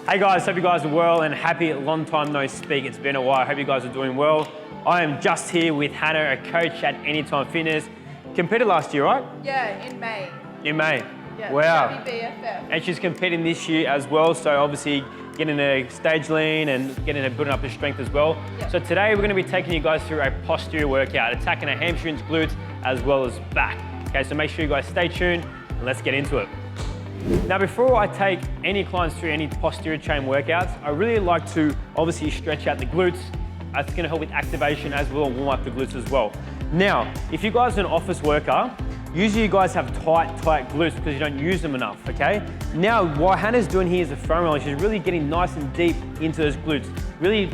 Hey guys, hope you guys are well and happy. Long time no speak. It's been a while. Hope you guys are doing well. I am just here with Hannah, a coach at Anytime Fitness. Competed last year, right? Yeah, in May. In May? Yeah, wow. WBFF. And she's competing this year as well, so obviously getting a stage lean and building up her strength as well. Yeah. So today we're going to be taking you guys through a posterior workout, attacking our hamstrings, glutes, as well as back. Okay, so make sure you guys stay tuned and let's get into it. Now, before I take any clients through any posterior chain workouts, I really like to obviously stretch out the glutes. It's going to help with activation as well, warm up the glutes as well. Now, if you guys are an office worker, usually you guys have tight glutes because you don't use them enough, okay? Now, what Hannah's doing here is a foam roller. She's really getting nice and deep into those glutes, really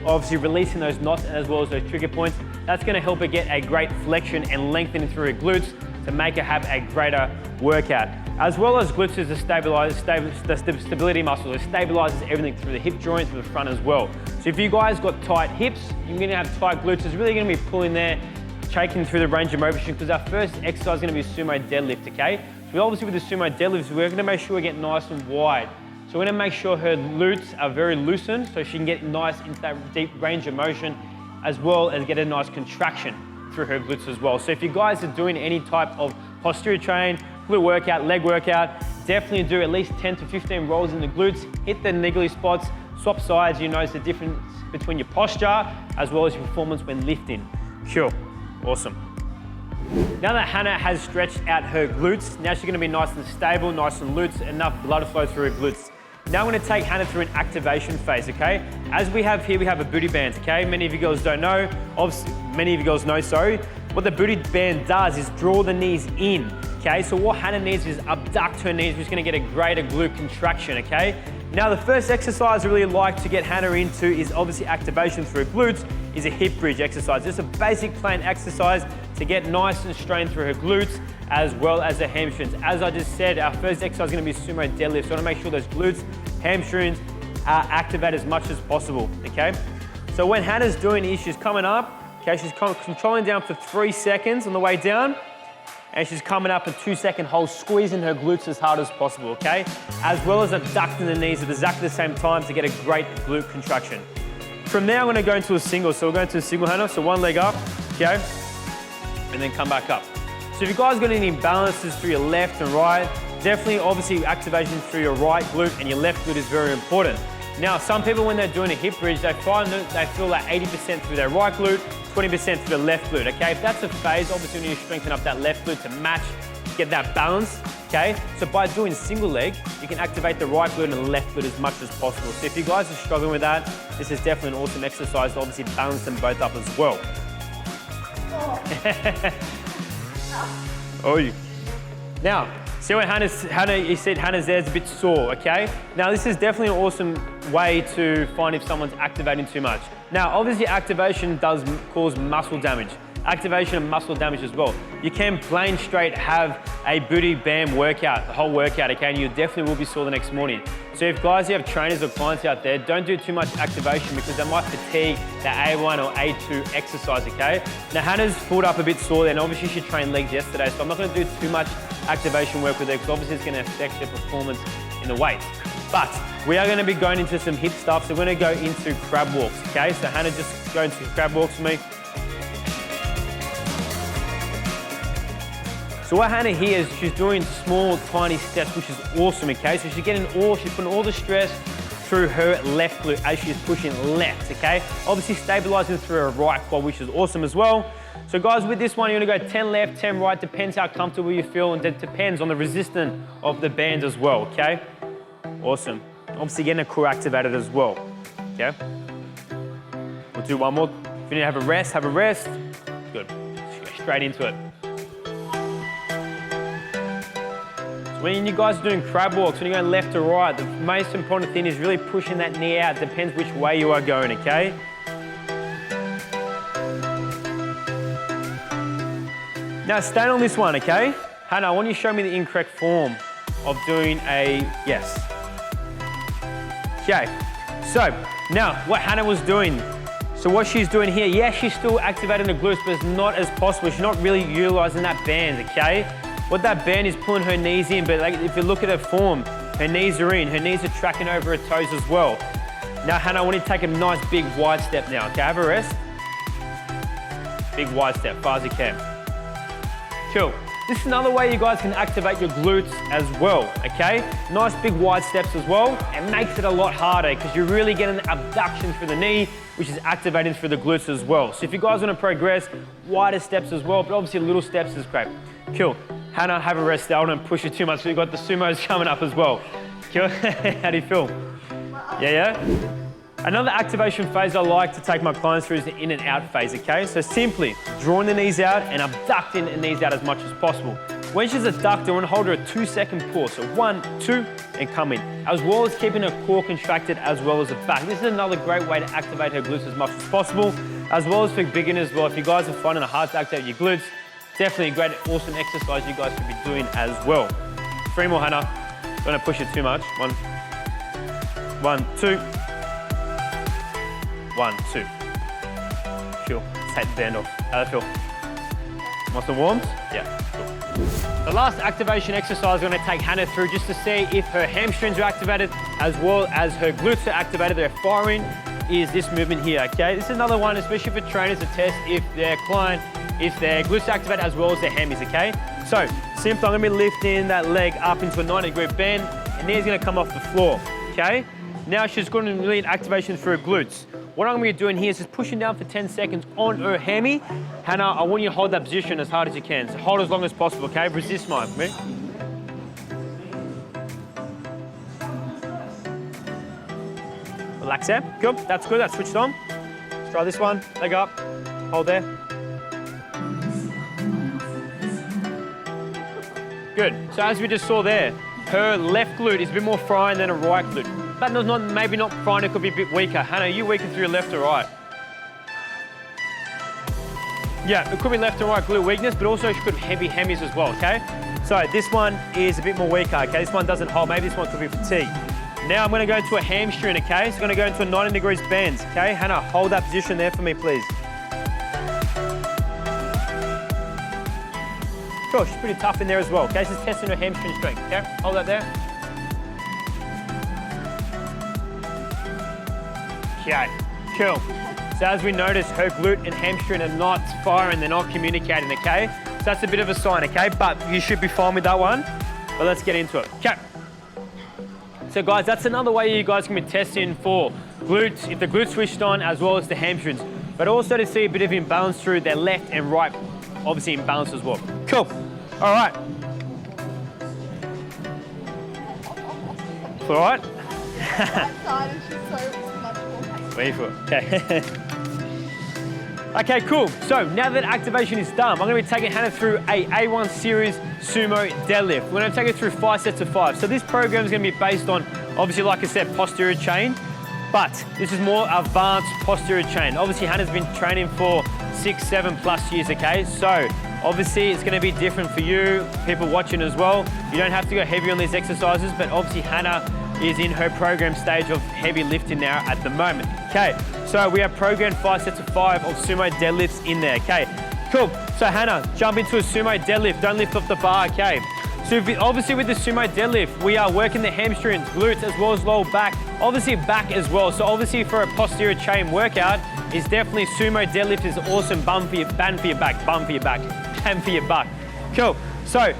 obviously releasing those knots as well as those trigger points. That's going to help her get a great flexion and lengthening through her glutes to make her have a greater workout. As well as glutes is the stability muscle. It stabilizes everything through the hip joint, through the front as well. So if you guys got tight hips, you're gonna have tight glutes. It's really gonna be pulling there, shaking through the range of motion, because our first exercise is gonna be a sumo deadlift, okay? So obviously with the sumo deadlifts, we're gonna make sure we get nice and wide. So we're gonna make sure her glutes are very loosened so she can get nice into that deep range of motion, as well as get a nice contraction through her glutes as well. So if you guys are doing any type of posterior train, glute workout, leg workout, definitely do at least 10 to 15 rolls in the glutes, hit the niggly spots, swap sides, you notice the difference between your posture as well as your performance when lifting. Cool, awesome. Now that Hannah has stretched out her glutes, now she's gonna be nice and stable, nice and loose, enough blood flow through her glutes. Now I'm gonna take Hannah through an activation phase, okay? As we have here, we have a booty band, okay? Many of you girls don't know, obviously, many of you girls know, sorry. What the booty band does is draw the knees in, okay? So what Hannah needs is abduct her knees, which is gonna get a greater glute contraction, okay? Now the first exercise I really like to get Hannah into is obviously activation through her glutes, is a hip bridge exercise. Just a basic plain exercise to get nice and strained through her glutes as well as the hamstrings. As I just said, our first exercise is gonna be sumo deadlift. So I wanna make sure those glutes, hamstrings are activated as much as possible, okay? So when Hannah's doing this, she's coming up, okay, she's controlling down for 3 seconds on the way down, and she's coming up in 2-second hold, squeezing her glutes as hard as possible, okay? As well as abducting the knees at exactly the same time to get a great glute contraction. From there, I'm gonna go into a single. So we're going to a single, Hannah, so one leg up, okay? And then come back up. So if you guys got any imbalances through your left and right, definitely obviously activation through your right glute and your left glute is very important. Now, some people when they're doing a hip bridge, they find that they feel like 80% through their right glute, 20% through the left glute, okay? If that's a phase, obviously you need to strengthen up that left glute to match, get that balance, okay? So by doing single leg, you can activate the right glute and the left glute as much as possible. So if you guys are struggling with that, this is definitely an awesome exercise to obviously balance them both up as well. Oh, now, see what you said Hannah's there is a bit sore, okay? Now this is definitely an awesome way to find if someone's activating too much. Now obviously activation does cause muscle damage. Activation and muscle damage as well. You can plain straight have a booty band workout, the whole workout, okay? And you definitely will be sore the next morning. So if guys, you have trainers or clients out there, don't do too much activation because they might fatigue the A1 or A2 exercise, okay? Now Hannah's pulled up a bit sore and obviously she trained legs yesterday, so I'm not gonna do too much activation work with her because obviously it's gonna affect her performance in the weights. But we are gonna be going into some hip stuff, so we're gonna go into crab walks, okay? So Hannah, just go into crab walks with me. So what Hannah here is she's doing small, tiny steps, which is awesome, okay? So she's putting all the stress through her left glute as she's pushing left, okay? Obviously stabilizing through her right quad, which is awesome as well. So guys, with this one, you're gonna go 10 left, 10 right, depends how comfortable you feel, and it depends on the resistance of the band as well, okay? Awesome. Obviously getting a core activated as well, okay? We'll do one more. If you need to have a rest, have a rest. Good, straight into it. When you guys are doing crab walks, when you're going left to right, the most important thing is really pushing that knee out. Depends which way you are going, okay? Now stand on this one, okay? Hannah, I want you to show me the incorrect form of doing a yes. Okay, so now what Hannah was doing, so what she's doing here, yes, she's still activating the glutes, but it's not as possible. She's not really utilizing that band, okay? What that band is pulling her knees in, but like if you look at her form, Her knees are in, her knees are tracking over her toes as well. Now, Hannah, I want you to take a nice big wide step now, okay? Have a rest. Big wide step, far as you can. Cool. This is another way you guys can activate your glutes as well, okay? Nice big wide steps as well. It makes it a lot harder because you're really getting the abduction through the knee, which is activating through the glutes as well. So if you guys want to progress, wider steps as well, but obviously little steps is great. Cool. Hannah, have a rest there. I don't push you too much. We've got the sumos coming up as well. Cool. How do you feel? Yeah? Another activation phase I like to take my clients through is the in and out phase, okay? So simply drawing the knees out and abducting the knees out as much as possible. When she's abducted, I want to hold her a 2-second pause. So 1, 2, and come in. As well as keeping her core contracted as well as the back. This is another great way to activate her glutes as much as possible, as well as for beginners as well. If you guys are finding it hard to activate your glutes, definitely a great, awesome exercise you guys could be doing as well. 3 more, Hannah. Don't want to push it too much. 1, 2. 1, 2. Sure. Take the band off. How does that feel? Muscle warms? Yeah. Cool. The last activation exercise I'm going to take Hannah through just to see if her hamstrings are activated as well as her glutes are activated. They're firing. Is this movement here, okay? This is another one, especially for trainers, to test if their client, if their glutes are activated as well as their hammies, okay? So, simply, I'm going to be lifting that leg up into a 90-degree bend, and knee's going to come off the floor, okay? Now she's going to need activation through her glutes. What I'm going to be doing here is just pushing down for 10 seconds on her hammy. Hannah, I want you to hold that position as hard as you can. So hold as long as possible, okay? Resist mine, ready? Relax there. Good, that's good, that's switched on. Let's try this one, leg up, hold there. Good, so as we just saw there, her left glute is a bit more frying than a right glute. But maybe not frying, it could be a bit weaker. Hannah, are you weaker through your left or right? Yeah, it could be left and right glute weakness, but also she could have heavy hammies as well, okay? So this one is a bit more weaker, okay? This one doesn't hold, maybe this one could be fatigue. Now I'm gonna go into a hamstring, okay? So I'm gonna go into a 90 degrees bend, okay? Hannah, hold that position there for me, please. Cool, she's pretty tough in there as well, okay? She's testing her hamstring strength, okay? Hold that there. Okay, cool. So as we notice, her glute and hamstring are not firing, they're not communicating, okay? So that's a bit of a sign, okay? But you should be fine with that one. But let's get into it, okay? So guys, that's another way you guys can be testing for glutes, if the glutes switched on, as well as the hamstrings. But also to see a bit of imbalance through their left and right, obviously imbalance as well. Cool, all right. All right? Wait for it. Okay. Okay, cool. So now that activation is done, I'm going to be taking Hannah through a A1 series sumo deadlift. We're going to take her through 5 sets of 5. So this program is going to be based on, obviously, like I said, posterior chain, but this is more advanced posterior chain. Obviously, Hannah's been training for 6, 7+ years, okay? So obviously, it's going to be different for you, people watching as well. You don't have to go heavy on these exercises, but obviously Hannah is in her program stage of heavy lifting now at the moment. Okay, so we have programmed 5 sets of 5 of sumo deadlifts in there, okay? Cool, so Hannah, jump into a sumo deadlift, don't lift off the bar, okay? So obviously with the sumo deadlift, we are working the hamstrings, glutes, as well as lower back, obviously back as well. So obviously for a posterior chain workout, is definitely sumo deadlift is awesome, bang for your back, bum for your back, bang for your butt. Cool, so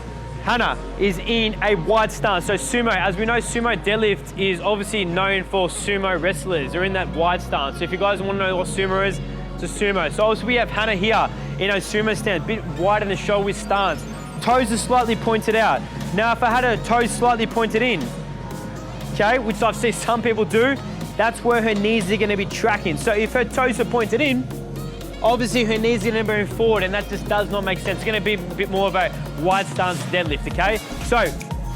Hannah is in a wide stance. So sumo, as we know, sumo deadlift is obviously known for sumo wrestlers. They're in that wide stance. So if you guys want to know what sumo is, it's a sumo. So obviously we have Hannah here in a sumo stance, a bit wider in the shoulder width stance. Toes are slightly pointed out. Now if I had her toes slightly pointed in, okay, which I've seen some people do, that's where her knees are going to be tracking. So if her toes are pointed in, obviously her knees are going to be moving forward, and that just does not make sense. It's going to be a bit more of a wide stance deadlift, okay? So,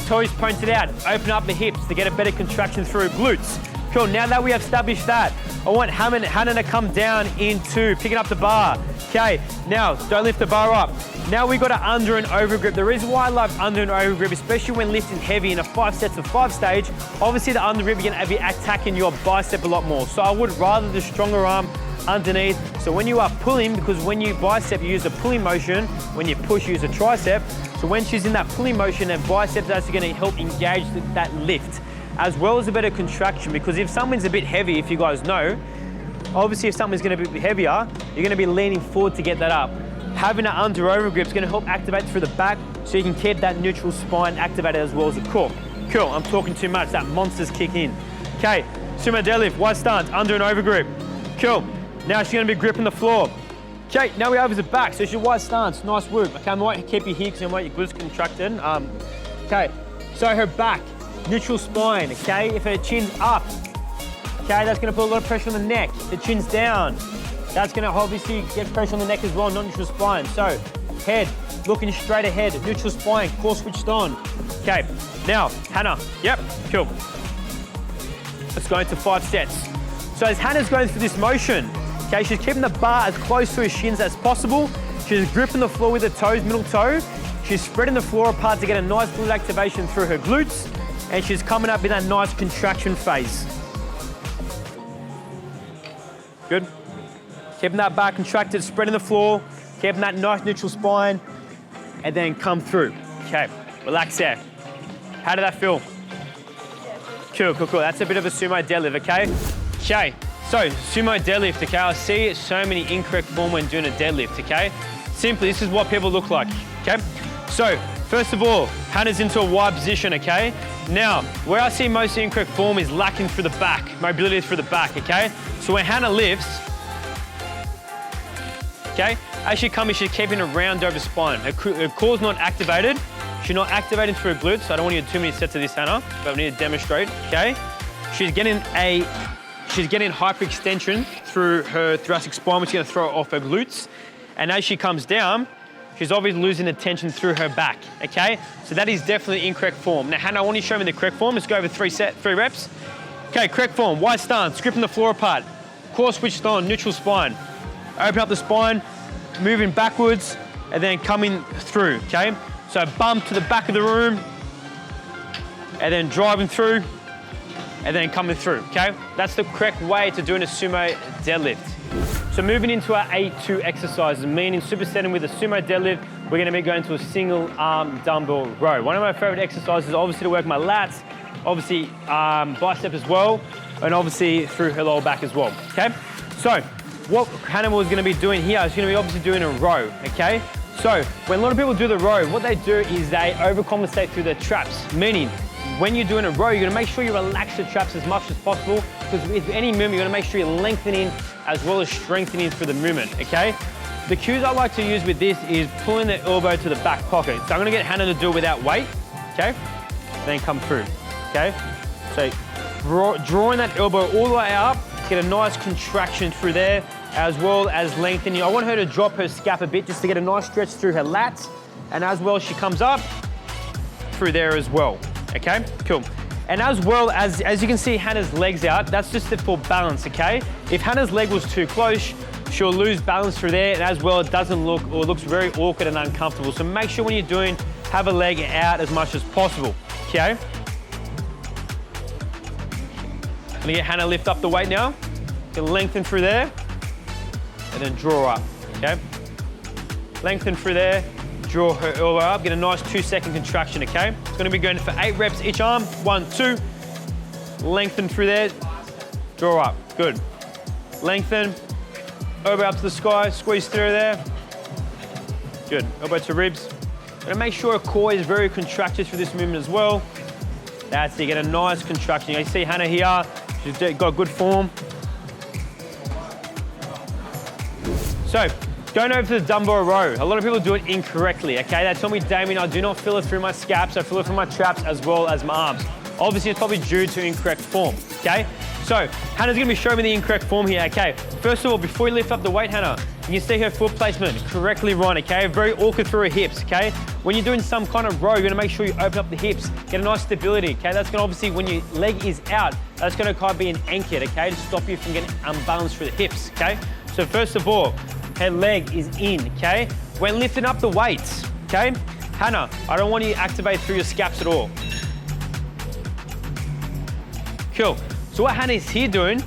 toes pointed out, open up the hips to get a better contraction through glutes. Cool, now that we have established that, I want Hannah to come down into picking up the bar. Okay, now don't lift the bar up. Now we got an under and over grip. The reason why I love under and over grip, especially when lifting heavy in a 5 sets of 5 stage, obviously the under grip, you're gonna be attacking your bicep a lot more. So I would rather the stronger arm underneath. So when you are pulling, because when you bicep, you use a pulling motion. When you push, you use a tricep. So when she's in that pulling motion, her biceps are actually gonna help engage that lift, as well as a better contraction, because if someone's a bit heavy, if you guys know, obviously if someone's gonna be heavier, you're gonna be leaning forward to get that up. Having an under-over grip is gonna help activate through the back, so you can keep that neutral spine activated as well as the core. Cool, I'm talking too much, that monster's kick in. Okay, sumo deadlift, wide stance, under and over grip. Cool, now she's gonna be gripping the floor. Okay, now we over the back, so it's your wide stance, nice work. Okay, I might keep you here because I want your glutes contracted. Okay, so her back, neutral spine, okay? If her chin's up, okay, that's gonna put a lot of pressure on the neck. The chin's down, that's gonna obviously get pressure on the neck as well, not neutral spine. So, head, looking straight ahead, neutral spine, core switched on. Okay, now, Hannah, yep, cool. Let's go into 5 sets. So as Hannah's going through this motion, okay, she's keeping the bar as close to her shins as possible. She's gripping the floor with her toes, middle toe. She's spreading the floor apart to get a nice glute activation through her glutes. And she's coming up in that nice contraction phase. Good. Keeping that bar contracted, spreading the floor, keeping that nice neutral spine, and then come through. Okay, relax there. How did that feel? Cool, cool, cool. That's a bit of a sumo deadlift, okay? Okay, so sumo deadlift, okay? I see so many incorrect form when doing a deadlift, okay? Simply, this is what people look like, okay? So, first of all, Hannah's into a wide position, okay? Now, where I see most incorrect form is lacking through the back, mobility through the back, okay? So when Hannah lifts, okay, as she comes, she's keeping a round over spine. Her core's not activated. She's not activating through her glutes, so I don't want you to do too many sets of this, Hannah, but we need to demonstrate, okay? She's getting hyperextension through her thoracic spine, which is gonna throw her off her glutes. And as she comes down, she's obviously losing the tension through her back, okay? So that is definitely incorrect form. Now, Hannah, I want you to show me the correct form. Let's go over 3 reps. Okay, correct form, wide stance, gripping the floor apart, core switched on, neutral spine. Open up the spine, moving backwards, and then coming through, okay? So bump to the back of the room, and then driving through, and then coming through, okay? That's the correct way to doing a sumo deadlift. So moving into our A2 exercises, meaning supersetting with a sumo deadlift, we're gonna be going to a single arm dumbbell row. One of my favorite exercises is obviously to work my lats, obviously bicep as well, and obviously through her lower back as well, okay? So what Hannah was gonna be doing here is gonna be obviously doing a row, okay? So when a lot of people do the row, what they do is they overcompensate through their traps, meaning when you're doing a row, you're gonna make sure you relax the traps as much as possible, because with any movement, you're gonna make sure you're lengthening as well as strengthening through the movement, okay? The cues I like to use with this is pulling the elbow to the back pocket. So I'm gonna get Hannah to do it without weight, okay? Then come through, okay? So drawing that elbow all the way up, get a nice contraction through there, as well as lengthening. I want her to drop her scap a bit just to get a nice stretch through her lats, and as well she comes up through there as well, okay? Cool. And as well as you can see Hannah's legs out, that's just for balance, okay? If Hannah's leg was too close, she'll lose balance through there, and as well it doesn't look, or looks very awkward and uncomfortable. So make sure when you're doing, have a leg out as much as possible, okay? I'm gonna get Hannah lift up the weight now. Can lengthen through there, and then draw up, okay? Lengthen through there, draw her elbow up, get a nice 2-second contraction, okay? It's gonna be going for 8 reps each arm. 1, 2, lengthen through there, draw up, good. Lengthen, elbow up to the sky, squeeze through there. Good, elbow to ribs. Gonna make sure her core is very contracted through this movement as well. That's it, get a nice contraction. You see Hannah here, she's got good form. So, going over to the dumbbell row, a lot of people do it incorrectly, okay? They tell me, Damien, I do not feel it through my scaps, I feel it through my traps as well as my arms. Obviously, it's probably due to incorrect form, okay? So, Hannah's gonna be showing me the incorrect form here, okay? First of all, before you lift up the weight, Hannah, you can see her foot placement correctly right, okay? Very awkward through her hips, okay? When you're doing some kind of row, you're gonna make sure you open up the hips, get a nice stability, okay? That's gonna obviously, when your leg is out, that's gonna kind of be an anchor, okay? To stop you from getting unbalanced through the hips, okay? So first of all, her leg is in, okay? When lifting up the weights, okay? Hannah, I don't want you to activate through your scaps at all. Cool. So what Hannah's here doing,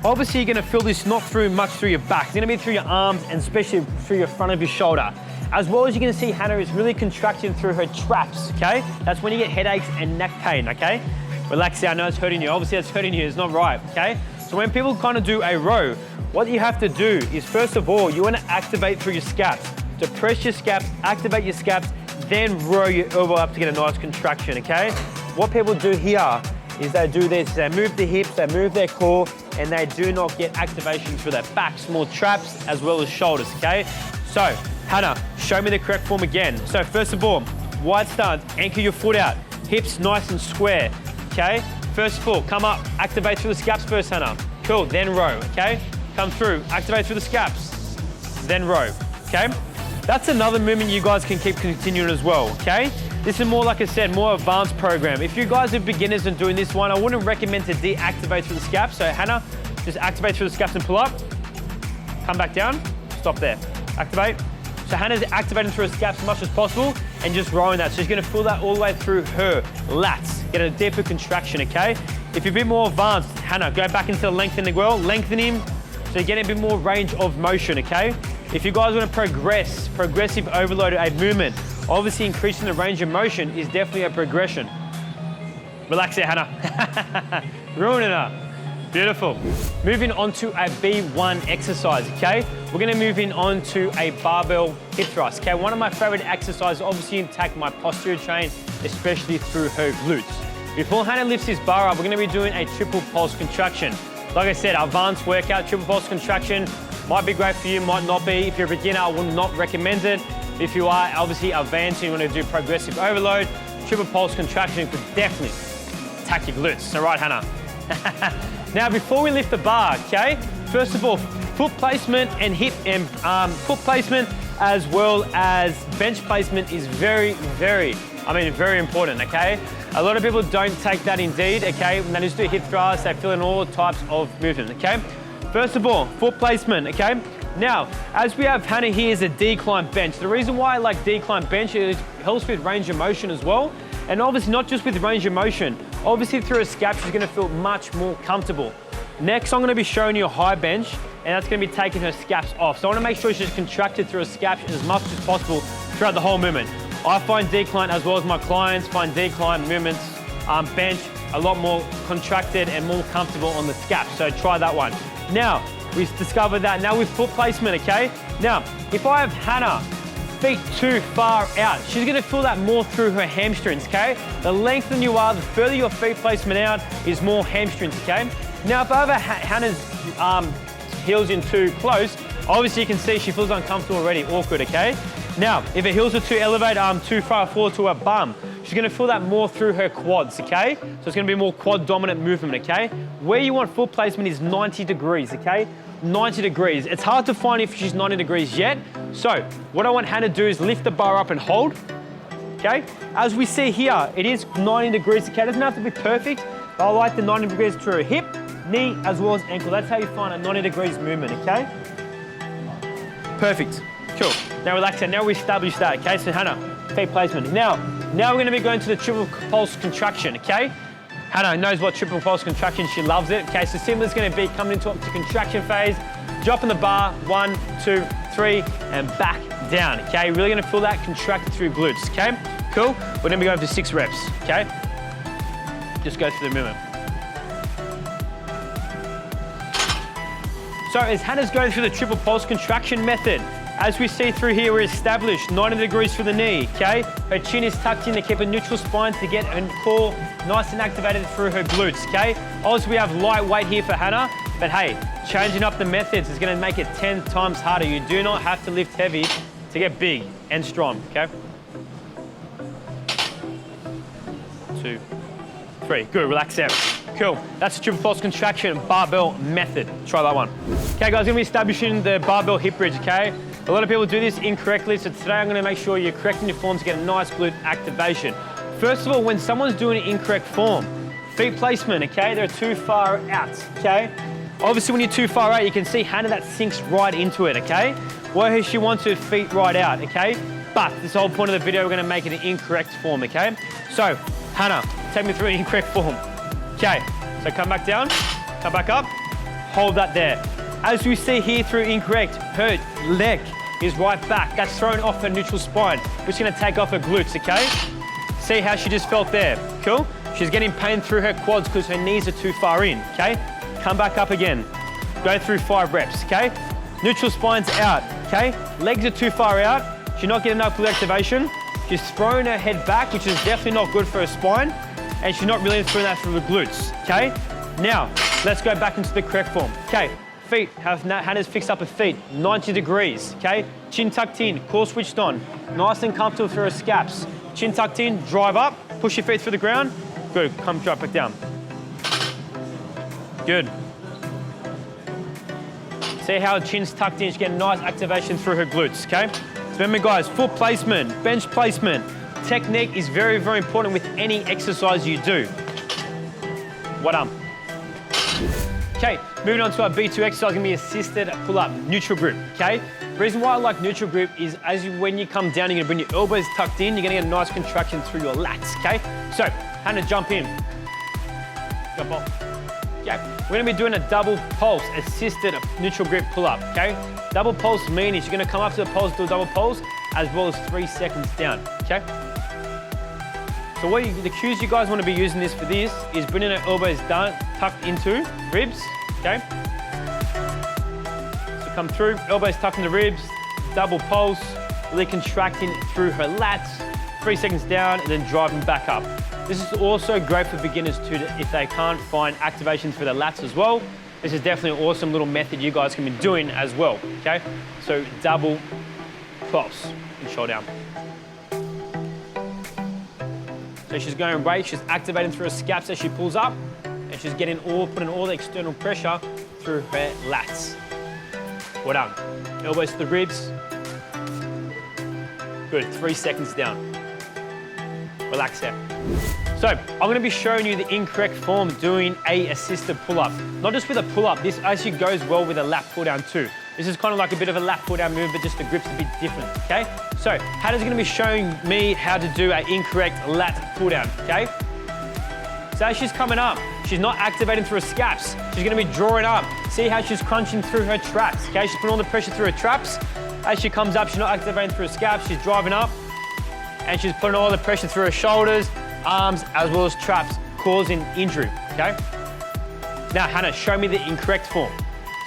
obviously you're gonna feel this not much through your back. It's gonna be through your arms and especially through your front of your shoulder. As well as you can see, Hannah is really contracting through her traps, okay? That's when you get headaches and neck pain, okay? Relax here, I know it's hurting you. Obviously it's hurting you, it's not right, okay? So when people kind of do a row, what you have to do is, first of all, you want to activate through your scaps. Depress your scaps, activate your scaps, then row your elbow up to get a nice contraction, okay? What people do here is they do this, they move the hips, they move their core, and they do not get activation through their back, small traps, as well as shoulders, okay? So, Hannah, show me the correct form again. So first of all, wide stance, anchor your foot out, hips nice and square, okay? First of all, come up, activate through the scaps first, Hannah. Cool, then row, okay? Come through, activate through the scaps, then row, okay? That's another movement you guys can keep continuing as well, okay? This is more, like I said, more advanced program. If you guys are beginners and doing this one, I wouldn't recommend to deactivate through the scaps. So Hannah, just activate through the scaps and pull up. Come back down, stop there, activate. So Hannah's activating through her scaps as much as possible and just rowing that. So she's gonna feel that all the way through her lats, get a deeper contraction, okay? If you're a bit more advanced, Hannah, go back into the lengthening as well, lengthen him, so you get a bit more range of motion, okay? If you guys want to progressive overload a movement, obviously increasing the range of motion is definitely a progression. Relax there, Hannah. Ruining her. Beautiful. Moving on to a B1 exercise, okay? We're gonna move in on to a barbell hip thrust, okay? One of my favorite exercises, obviously attack my posterior chain, especially through her glutes. Before Hannah lifts this bar up, we're gonna be doing a triple pulse contraction. Like I said, advanced workout, triple pulse contraction, might be great for you, might not be. If you're a beginner, I would not recommend it. If you are obviously advanced and you want to do progressive overload, triple pulse contraction could definitely attack your glutes. All right, Hannah. Now, before we lift the bar, okay, first of all, foot placement and hip and foot placement as well as bench placement is very important, okay? A lot of people don't take that indeed, okay? When they just do hip thrusts, they fill in all types of movement, okay? First of all, foot placement, okay? Now, as we have Hannah here is a decline bench. The reason why I like decline bench is it helps with range of motion as well. And obviously not just with range of motion, obviously through a scap, she's gonna feel much more comfortable. Next, I'm gonna be showing you a high bench, and that's gonna be taking her scaps off. So I wanna make sure she's contracted through a scap as much as possible throughout the whole movement. I find decline, as well as my clients, find decline movements, bench, a lot more contracted and more comfortable on the scap. So try that one. Now, we've discovered that. Now with foot placement, okay? Now, if I have Hannah feet too far out, she's gonna feel that more through her hamstrings, okay? The lengthier you are, the further your feet placement out is more hamstrings, okay? Now, if I have Hannah's heels in too close, obviously you can see she feels uncomfortable already, awkward, okay? Now, if her heels are too elevated, too far forward to her bum, she's gonna feel that more through her quads, okay? So it's gonna be more quad dominant movement, okay? Where you want foot placement is 90 degrees, okay? 90 degrees. It's hard to find if she's 90 degrees yet. So what I want Hannah to do is lift the bar up and hold, okay? As we see here, it is 90 degrees, okay? It doesn't have to be perfect, but I like the 90 degrees to her hip, knee, as well as ankle. That's how you find a 90 degrees movement, okay? Perfect. Cool. Now relax. Now we established that, okay? So Hannah, feet placement. Now we're going to be going to the triple pulse contraction, okay? Hannah knows what triple pulse contraction, she loves it, okay? So simple is going to be coming into contraction phase, dropping the bar, 1, 2, 3, and back down, okay? Really going to feel that contracted through glutes, okay? Cool. We're going to be going for 6 reps, okay? Just go through the movement. So as Hannah's going through the triple pulse contraction method, as we see through here, we're established 90 degrees for the knee, okay? Her chin is tucked in to keep a neutral spine to get her core nice and activated through her glutes, okay? Obviously, we have light weight here for Hannah, but hey, changing up the methods is gonna make it 10 times harder. You do not have to lift heavy to get big and strong, okay? 2, 3, good, relax out. Cool, that's the triple pulse contraction barbell method. Try that one. Okay guys, gonna be establishing the barbell hip bridge, okay? A lot of people do this incorrectly, so today I'm gonna make sure you're correcting your form to get a nice glute activation. First of all, when someone's doing an incorrect form, feet placement, okay? They're too far out, okay? Obviously when you're too far out, you can see Hannah that sinks right into it, okay? Where she wants her feet right out, okay? But this whole point of the video, we're gonna make it an incorrect form, okay? So, Hannah, take me through an incorrect form. Okay, so come back down, come back up, hold that there. As we see here through incorrect, her leg is right back. That's thrown off her neutral spine, which is gonna take off her glutes, okay? See how she just felt there, cool? She's getting pain through her quads because her knees are too far in, okay? Come back up again. Go through 5 reps, okay? Neutral spine's out, okay? Legs are too far out. She's not getting enough glute activation. She's throwing her head back, which is definitely not good for her spine, and she's not really throwing that through the glutes, okay? Now, let's go back into the correct form. Okay, feet, Hannah's fixed up her feet, 90 degrees, okay? Chin tucked in, core switched on, nice and comfortable through her scaps. Chin tucked in, drive up, push your feet through the ground. Good, come drop back down. Good. See how chin's tucked in, she's getting nice activation through her glutes, okay? So remember guys, foot placement, bench placement, technique is very, very important with any exercise you do. Well done. Okay, moving on to our B2 exercise, gonna be assisted pull-up, neutral grip, okay? The reason why I like neutral grip is when you come down, you're gonna bring your elbows tucked in, you're gonna get a nice contraction through your lats, okay? So, Hannah, jump in. Jump off. Okay, we're gonna be doing a double pulse, assisted neutral grip pull-up, okay? Double pulse meaning you're gonna come up to the pulse, do a double pulse, as well as 3 seconds down, okay? So the cues you guys wanna be using this is bringing our elbows down, tucked into ribs, okay? So come through, elbows tucked into ribs, double pulse, really contracting through her lats, 3 seconds down, and then driving back up. This is also great for beginners too, if they can't find activation through their lats as well. This is definitely an awesome little method you guys can be doing as well, okay? So double pulse and shoulder down. So she's going right, she's activating through her scaps as she pulls up, and she's putting all the external pressure through her lats. Well done. Elbows to the ribs. Good, 3 seconds down. Relax there. So I'm gonna be showing you the incorrect form doing a assisted pull-up. Not just with a pull-up, this actually goes well with a lat pull-down too. This is kind of like a bit of a lat pull-down move, but just the grip's a bit different, okay? So Hannah's gonna be showing me how to do an incorrect lat pull-down, okay? So as she's coming up, she's not activating through her scaps. She's gonna be drawing up. See how she's crunching through her traps, okay? She's putting all the pressure through her traps. As she comes up, she's not activating through her scaps, she's driving up, and she's putting all the pressure through her shoulders, arms, as well as traps, causing injury, okay? Now, Hannah, show me the incorrect form.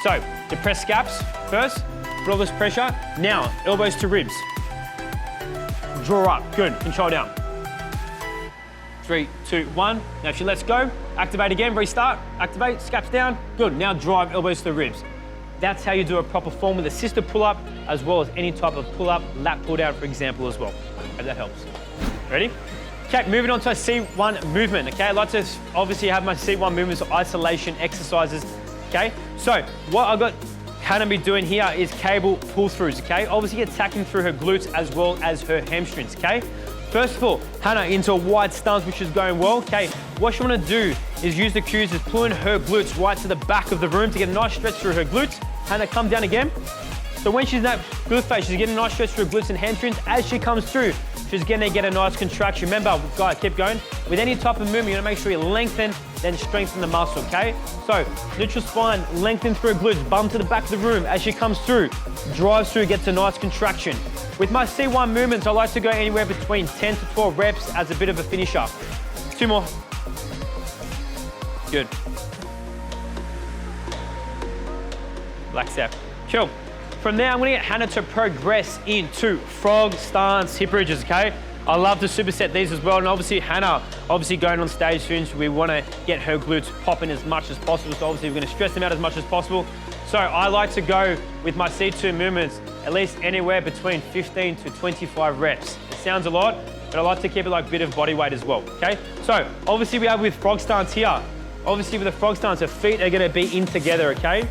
So, depress scaps first, put all this pressure. Now, elbows to ribs. Draw up, good, control down. 3, 2, 1. Now, if she lets go, activate again, restart, activate, scaps down, good. Now, drive elbows to the ribs. That's how you do a proper form with assisted pull-up, as well as any type of pull-up, lat pull-down, for example, as well. Hope that helps. Ready? Okay, moving on to a C1 movement, okay? I like to obviously have my C1 movements or isolation exercises, okay? So what I've got Hannah be doing here is cable pull-throughs, okay? Obviously attacking through her glutes as well as her hamstrings, okay? First of all, Hannah into a wide stance, which is going well, okay? What you wanna do is use the cues is pulling her glutes right to the back of the room to get a nice stretch through her glutes. Hannah, come down again. So when she's in that glute phase, she's getting a nice stretch through her glutes and hamstrings. As she comes through, she's gonna get a nice contraction. Remember, guys, keep going. With any type of movement, you wanna make sure you lengthen, then strengthen the muscle, okay? So, neutral spine, lengthen through her glutes, bum to the back of the room. As she comes through, drives through, gets a nice contraction. With my C1 movements, I like to go anywhere between 10 to 12 reps as a bit of a finisher. 2 more. Good. Relax there. Chill. From there, I'm gonna get Hannah to progress into frog stance hip bridges, okay? I love to superset these as well, and obviously Hannah, going on stage soon, so we wanna get her glutes popping as much as possible, so obviously we're gonna stress them out as much as possible. So I like to go with my C2 movements, at least anywhere between 15 to 25 reps. It sounds a lot, but I like to keep it like a bit of body weight as well, okay? So obviously we have with frog stance here. Obviously with the frog stance, her feet are gonna be in together, okay?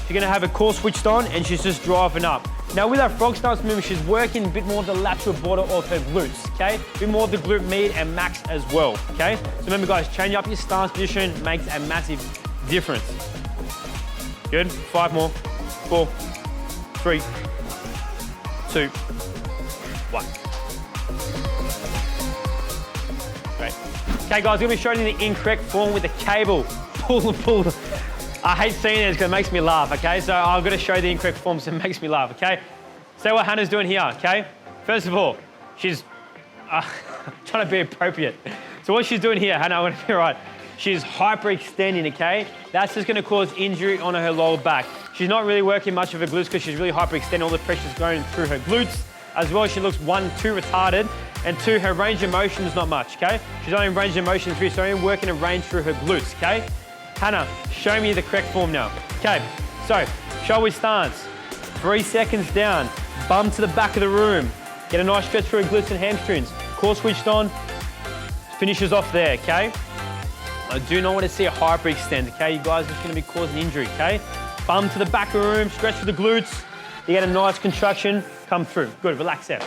She's gonna have her core switched on and she's just driving up. Now with our frog stance movement, she's working a bit more of the lateral border of her glutes, okay? A bit more of the glute med and max as well, okay? So remember guys, change up your stance position makes a massive difference. Good, 5 more, 4, 3, 2, 1. Great. Okay guys, I'm gonna be showing you the incorrect form with the cable. Pull. I hate seeing it because it makes me laugh, okay? So I'm gonna show you the incorrect form so it makes me laugh, okay? say what Hannah's doing here, okay? First of all, she's trying to be appropriate. So what she's doing here, Hannah, I want to be right. She's hyperextending, okay? That's just gonna cause injury on her lower back. She's not really working much of her glutes because she's really hyperextending. All the pressure's going through her glutes. As well, she looks 1, too retarded, and 2, her range of motion is not much, okay? She's only in range of motion 3, so only working a range through her glutes, okay? Hannah, show me the correct form now. Okay, so shoulder stance, 3 seconds down, bum to the back of the room, get a nice stretch through her glutes and hamstrings. Core switched on, finishes off there, okay? I do not want to see a hyperextend, okay? You guys are just going to be causing injury, okay? Bum to the back of the room, stretch for the glutes. You get a nice contraction come through. Good, relax there.